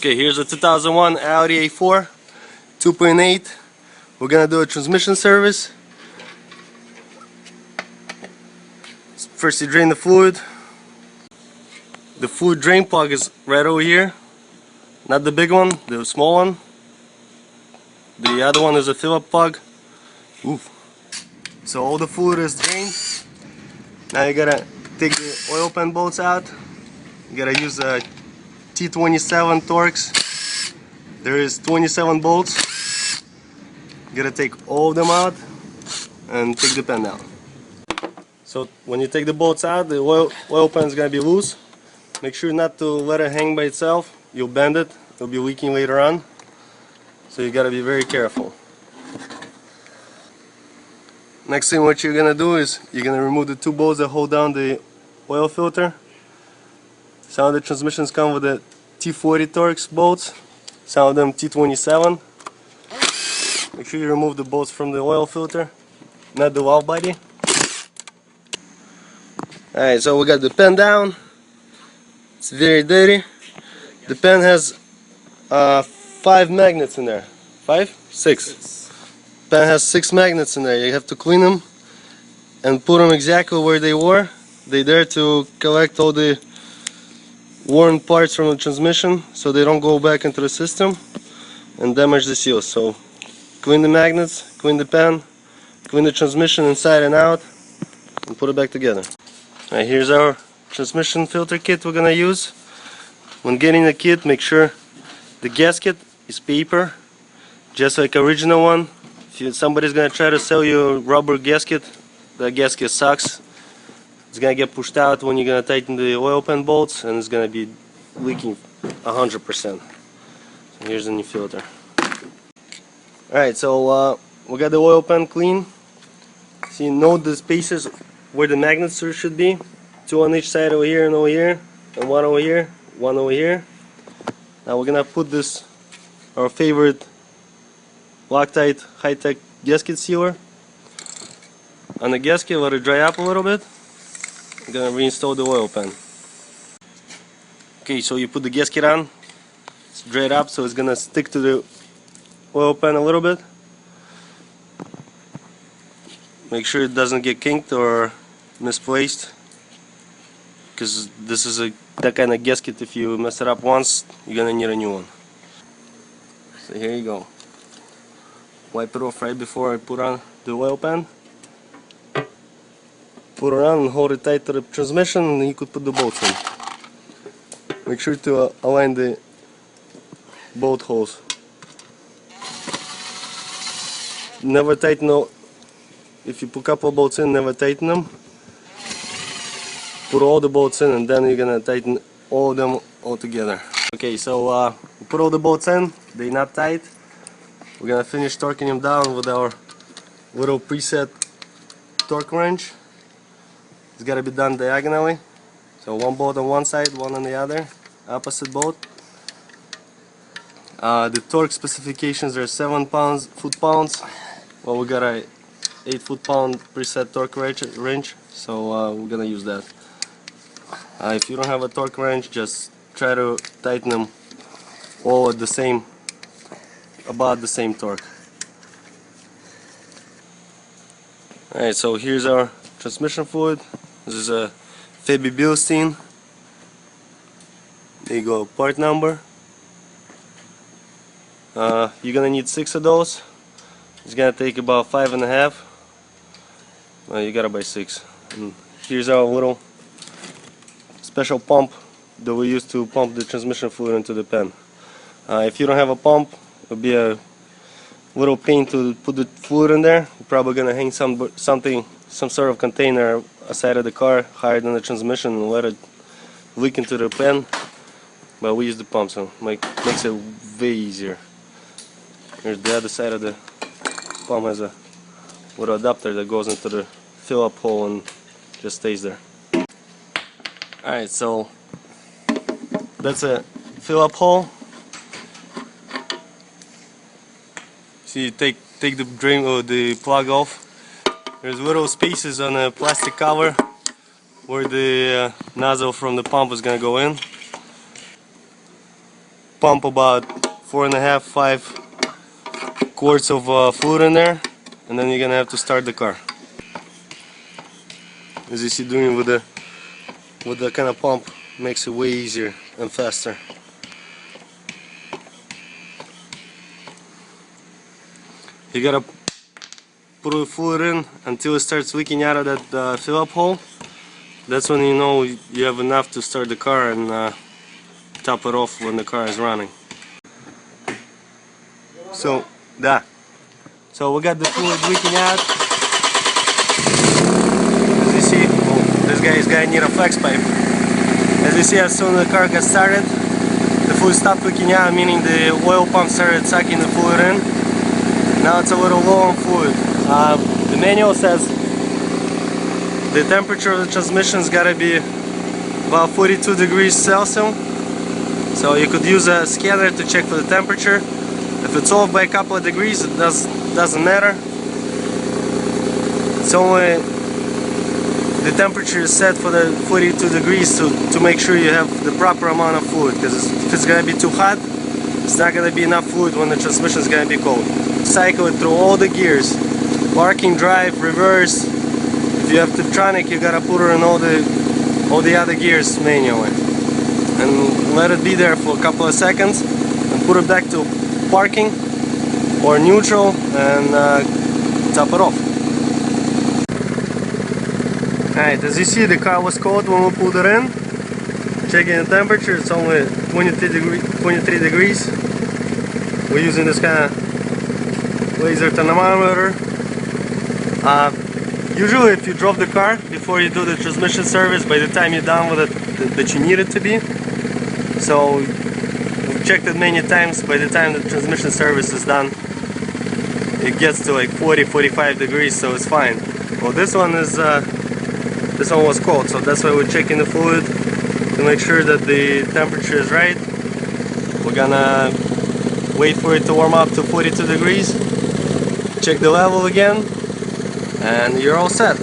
Okay, here's a 2001 Audi A4 2.8. We're gonna do a transmission service. First you drain the fluid. The fluid drain plug is right over here. Not the big one, the small one. The other one is a fill-up plug. Oof. So all the fluid is drained. Now you gotta take the oil pan bolts out. You gotta use a T27 Torx. There is 27 bolts. You gotta take all of them out and take the pan out. So when you take the bolts out, the oil pan is gonna be loose. Make sure not to let it hang by itself. You'll bend it. It'll be leaking later on. So you gotta be very careful. Next thing what you're gonna do is you're gonna remove the two bolts that hold down the oil filter. Some of the transmissions come with the T40 Torx bolts, some of them T27. Make sure you remove the bolts from the oil filter, not the valve body. Alright, so we got the pan down. It's very dirty. The pan has 5 magnets in there. 5? 6. Pan has 6 magnets in there. You have to clean them and put them exactly where they were. They're there to collect all the worn parts from the transmission so they don't go back into the system and damage the seals. So clean the magnets, clean the pan, clean the transmission inside and out, and put it back together. Alright, here's our transmission filter kit we're gonna use. When getting the kit, make sure the gasket is paper, just like original one. If somebody's gonna try to sell you a rubber gasket, that gasket sucks. It's gonna get pushed out when you're gonna tighten the oil pan bolts, and it's gonna be leaking 100%. So here's the new filter. Alright, so we got the oil pan clean. So you know the spaces where the magnets should be. 2 on each side over here and over here, and 1 over here, 1 over here. Now we're gonna put this, our favorite Loctite high-tech gasket sealer on the gasket. Let it dry up a little bit. I'm gonna reinstall the oil pan. Okay, so you put the gasket on, it's dried up, so it's gonna stick to the oil pan a little bit. Make sure it doesn't get kinked or misplaced, because this is that kind of gasket. If you mess it up once, you're gonna need a new one. So here you go. Wipe it off right before I put on the oil pan. Put it on and hold it tight to the transmission, and then you could put the bolts in. Make sure to align the bolt holes. Never tighten them. If you put a couple of bolts in, never tighten them. Put all the bolts in, and then you're gonna tighten all of them all together. Okay, so we put all the bolts in. They're not tight. We're gonna finish torquing them down with our little preset torque wrench. It's gotta be done diagonally. So 1 bolt on one side, 1 on the other, opposite bolt. The torque specifications are 7 foot-pounds. Well, we got a 8 foot-pound preset torque wrench, so we're gonna use that. If you don't have a torque wrench, just try to tighten them all at the same, about the same torque. Alright, so here's our transmission fluid. This is a VW Passat. There you go, part number. You're gonna need 6 of those. It's gonna take about 5.5. You gotta buy 6. And here's our little special pump that we use to pump the transmission fluid into the pan. If you don't have a pump, it'll be a little pain to put the fluid in there. You're probably gonna hang some sort of container aside of the car higher than the transmission and let it leak into the pan. But we use the pump, so makes it way easier. Here's the other side of the pump. Has a little adapter that goes into the fill-up hole and just stays there. Alright, so that's a fill-up hole. So you take the drain or the plug off. There's little spaces on a plastic cover where the nozzle from the pump is gonna go in. pump about 4.5–5 quarts of fluid in there, and then you're gonna have to start the car. As you see, doing with the kind of pump makes it way easier and faster. You gotta put the fluid in until it starts leaking out of that fill-up hole. That's when you know you have enough to start the car and top it off when the car is running. So we got the fluid leaking out. As you see, this guy need a flex pipe. As you see, as soon as the car got started, the fluid stopped leaking out, meaning the oil pump started sucking the fluid in. Now it's a little low on fluid. The manual says the temperature of the transmission's gotta be about 42 degrees Celsius. So you could use a scanner to check for the temperature. If it's off by a couple of degrees, it doesn't matter. It's only the temperature is set for the 42 degrees to make sure you have the proper amount of fluid, because if it's gonna be too hot, it's not gonna be enough fluid when the transmission is gonna be cold. Cycle it through all the gears, parking, drive, reverse. If you have Tiptronic, you gotta put it in all the other gears manually, and let it be there for a couple of seconds, and put it back to parking or neutral and top it off. Alright, as you see, the car was cold when we pulled it in. Checking the temperature, it's only 23 degrees. We're using this kind of laser thermometer. Usually if you drove the car before you do the transmission service, by the time you're done with it, that you need it to be. So we've checked it many times. By the time the transmission service is done, it gets to like 40–45 degrees, so it's fine. Well, this one was cold, so that's why we're checking the fluid to make sure that the temperature is right. We're gonna wait for it to warm up to 42 degrees, check the level again, and you're all set.